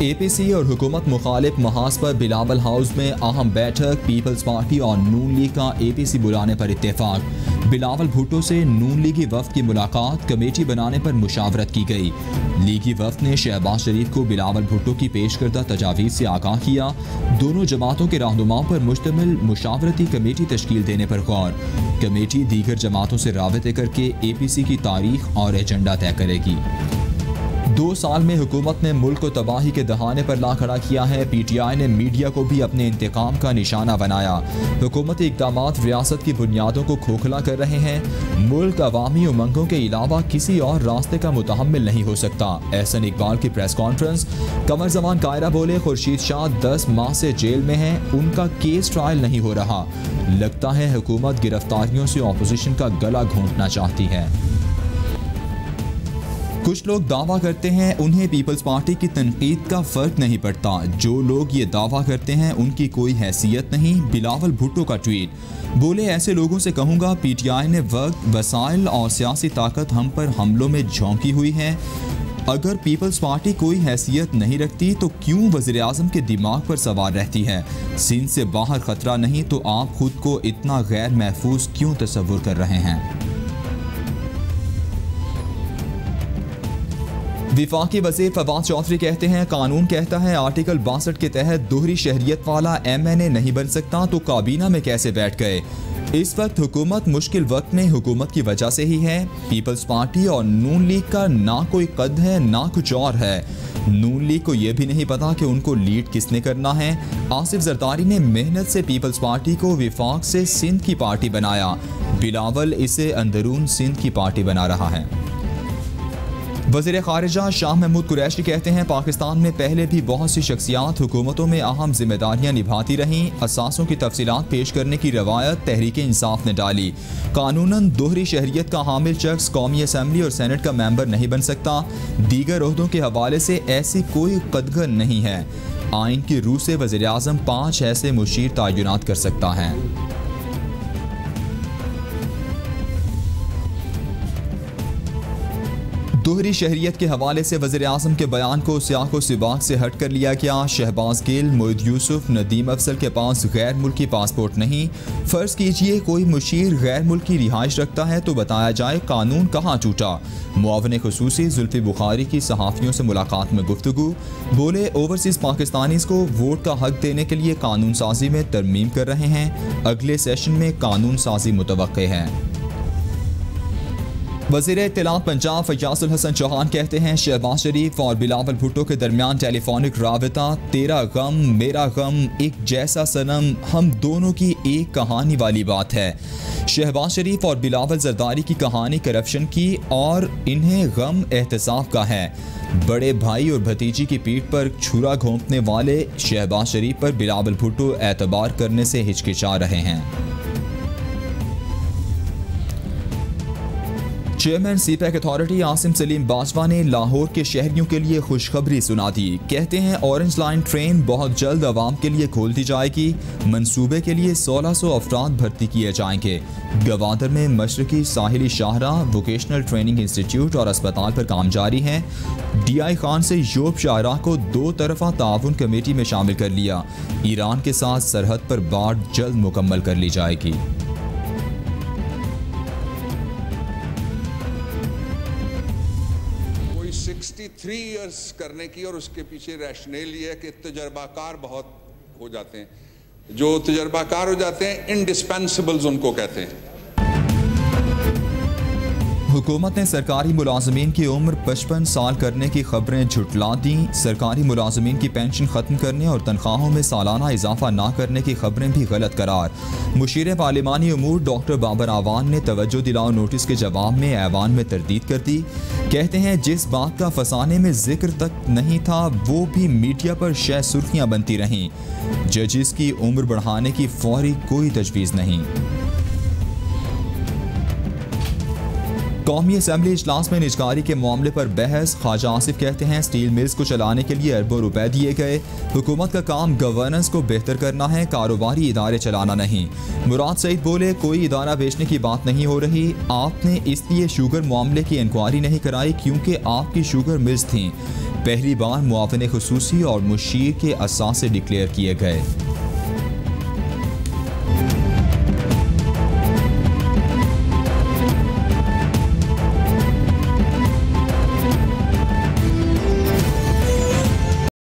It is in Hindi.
APC और हुकूमत मुखालिफ महाज पर बिलावल हाउस में अहम बैठक। पीपल्स पार्टी और नून लीग का APC बुलाने पर इत्तेफाक। बिलावल भुट्टो से नून लीगी वफ्द की मुलाकात, कमेटी बनाने पर मुशावरत की गई। लीगी वफ्द ने शहबाज शरीफ को बिलावल भुट्टो की पेश करदा तजावीज़ से आगाह किया। दोनों जमातों के रहनुमाओं पर मुश्तमिल मुशावरती कमेटी तश्कील देने पर गौर। कमेटी दीगर जमातों से राबते करके APC की तारीख और एजेंडा तय करेगी। 2 साल में हुकूमत ने मुल्क को तबाही के दहाने पर ला खड़ा किया है। PTI ने मीडिया को भी अपने इंतकाम का निशाना बनाया। हुकूमती इक़दामात रियासत की बुनियादों को खोखला कर रहे हैं। मुल्क अवामी उमंगों के अलावा किसी और रास्ते का मुतहम्मिल नहीं हो सकता। एहसन इकबाल की प्रेस कॉन्फ्रेंस। कमर जमान कायरा बोले, खुर्शीद शाह 10 माह से जेल में हैं, उनका केस ट्रायल नहीं हो रहा। लगता है हुकूमत गिरफ्तारियों से अपोजिशन का गला घोंटना चाहती है। कुछ लोग दावा करते हैं उन्हें पीपल्स पार्टी की तनकीद का फर्क नहीं पड़ता। जो लोग ये दावा करते हैं उनकी कोई हैसियत नहीं। बिलावल भुट्टो का ट्वीट। बोले, ऐसे लोगों से कहूँगा PTI ने वक्त, वसाइल और सियासी ताकत हम पर हमलों में झोंकी हुई है। अगर पीपल्स पार्टी कोई हैसियत नहीं रखती तो क्यों वज़ीर आज़म के दिमाग पर सवार रहती है? सिंध से बाहर खतरा नहीं तो आप खुद को इतना गैर महफूज क्यों तस्वुर कर रहे हैं? विफाकी वज़ीर फवाद चौधरी कहते हैं, कानून कहता है आर्टिकल 62 के तहत दोहरी शहरियत वाला MNA नहीं बन सकता, तो काबीना में कैसे बैठ गए? इस वक्त हुकूमत मुश्किल वक्त में हुकूमत की वजह से ही है। पीपल्स पार्टी और नून लीग का ना कोई कद है ना कुछ और है। नून लीग को यह भी नहीं पता कि उनको लीड किसने करना है। आसिफ जरदारी ने मेहनत से पीपल्स पार्टी को विफाक से सिंध की पार्टी बनाया। बिलावल इसे अंदरून सिंध की पार्टी बना रहा है। वज़ीर ख़ारिजा शाह महमूद कुरैशी कहते हैं, पाकिस्तान में पहले भी बहुत सी शख्सियात हुकूमतों में अहम जिम्मेदारियाँ निभाती रहीं। असासों की तफसीलात पेश करने की रवायत तहरीक इंसाफ ने डाली। कानूनन दोहरी शहरियत का हामिल शख्स कौमी असम्बली और सेनेट का मेंबर नहीं बन सकता। दीगर ओहदों के हवाले से ऐसी कोई कदगन नहीं है। आइन की रूह से वज़ीर आज़म 5 ऐसे मुशीर तयनात कर सकता है। दोहरी शहरियत के हवाले से वज़ीर आज़म के बयान को सियाको सिबाक से हट कर लिया गया। शहबाज गिल, मोईद यूसुफ, नदीम अफजल के पास गैर मुल्की पासपोर्ट नहीं। फ़र्ज़ कीजिए कोई मुशीर गैर मुल्की रिहाइश रखता है तो बताया जाए कानून कहाँ टूटा। मुआवन खुसूसी जुल्फ़ी बुखारी की सहाफ़ियों से मुलाकात में गुफ्तगू। बोले, ओवरसीज़ पाकिस्तानीज़ को वोट का हक देने के लिए कानून साजी में तरमीम कर रहे हैं। अगले सेशन में कानून साजी मुतवक्के है। वज़ीर इत्तलात पंजाब फयाजुल हसन चौहान कहते हैं, शहबाज शरीफ और बिलावल भुट्टो के दरमियान टेलीफोनिक राबिता, तेरा गम मेरा गम एक जैसा सनम, हम दोनों की एक कहानी वाली बात है। शहबाज शरीफ और बिलावल जरदारी की कहानी करप्शन की और इन्हें गम एहतसाब का है। बड़े भाई और भतीजी की पीठ पर छुरा घोंपने वाले शहबाज शरीफ पर बिलावल भुट्टो एतबार करने से हिचकिचा रहे हैं। Chairman CPEC authority Asim Salim Bajwa ने लाहौर के शहरियों के लिए खुशखबरी सुना दी। कहते हैं, ऑरेंज लाइन ट्रेन बहुत जल्द आवाम के लिए खोल दी जाएगी। मंसूबे के लिए 1600 अफराद भर्ती किए जाएंगे। गवादर में मशरकी साहिली शाहराह वोकेशनल ट्रेनिंग इंस्टीट्यूट और अस्पताल पर काम जारी है। DI खान से यूब शाहराह को 2 तरफा ताउन कमेटी में शामिल कर लिया। ईरान के साथ सरहद पर बाढ़ जल्द मुकम्मल कर ली जाएगी। कोई 63 ईयर्स करने की, और उसके पीछे रैशनल ये है कि तजर्बाकार बहुत हो जाते हैं। जो तजर्बाकार हो जाते हैं इंडिस्पेंसिबल्स उनको कहते हैं। हुकूमत ने सरकारी मुलाजमीन की उम्र 55 साल करने की खबरें झुटला दी। सरकारी मुलाजमीन की पेंशन ख़त्म करने और तनख्वाहों में सालाना इजाफा ना करने की खबरें भी गलत करार। मुशीर पार्लिमानी उमूर डॉक्टर बाबर आवान ने तवज्जो दिलाओ नोटिस के जवाब में ऐवान में तरदीद कर दी। कहते हैं, जिस बात का फसाने में जिक्र तक नहीं था वो भी मीडिया पर शह सुर्खियाँ बनती रहीं। जजिस की उम्र बढ़ाने की फौरी कोई तजवीज़ नहीं। कौमी असम्बली इजलास में निजकारी के मामले पर बहस। ख्वाजा आसिफ कहते हैं, स्टील मिल्स को चलाने के लिए अरबों रुपए दिए गए। हुकूमत का काम गवर्नेंस को बेहतर करना है, कारोबारी इदारे चलाना नहीं। मुराद सईद बोले, कोई इदारा बेचने की बात नहीं हो रही। आपने इसलिए शुगर मामले की इंक्वायरी नहीं कराई क्योंकि आपकी शुगर मिल्स थीं। पहली बार मुआविन खुसूसी और मुशीर के असासे डिक्लेयर किए गए।